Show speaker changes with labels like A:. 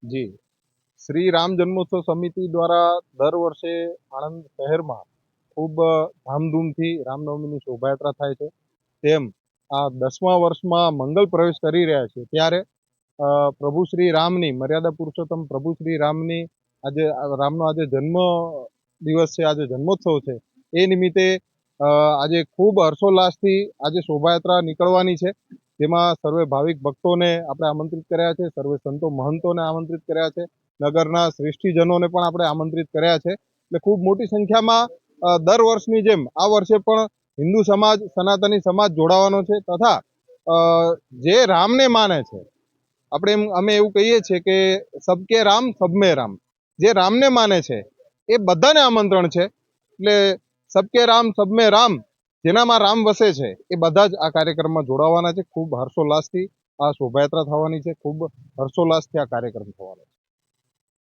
A: જી, શ્રી રામ જન્મોત્સવ સમિતિ દ્વારા દર વર્ષે આણંદ શહેરમાં ખૂબ ધામધૂમથી રામનવમીની શોભાયાત્રા થાય છે. તેમ આ 10મા વર્ષમાં મંગલ પ્રવેશ કરી રહ્યા છે ત્યારે પ્રભુ શ્રી રામની મર્યાદા પુરુષોત્તમ પ્રભુ શ્રી રામની રામનો આજે જન્મ દિવસ છે, આજે જન્મોત્સવ છે. એ નિમિત્તે આજે ખૂબ હર્ષોલ્લાસથી આજે શોભાયાત્રા નીકળવાની છે. જેમાં સર્વે ભાવિક ભક્તોને આપણે આમંત્રિત કર્યા છે, સર્વે સંતો મહંતોને આમંત્રિત કર્યા છે, નગરના શ્રેષ્ઠીજનોને પણ આપણે આમંત્રિત કર્યા છે. એટલે ખૂબ મોટી સંખ્યામાં દર વર્ષની જેમ આ વર્ષે પણ હિન્દુ સમાજ, સનાતની સમાજ જોડાવાનો છે તથા જે રામને માને છે, અમે એવું કહીએ છીએ કે સબકે રામ સબમે રામ, જે રામને માને છે એ બધાને આમંત્રણ છે. એટલે સબકે રામ સબમે રામ, જેનામાં રામ વસે છે એ બધા જ આ કાર્યક્રમમાં જોડાવાના છે. ખૂબ હર્ષોલ્લાસથી આ શોભાયાત્રા થવાની છે, ખૂબ હર્ષોલ્લાસથી આ કાર્યક્રમ થવાનો છે.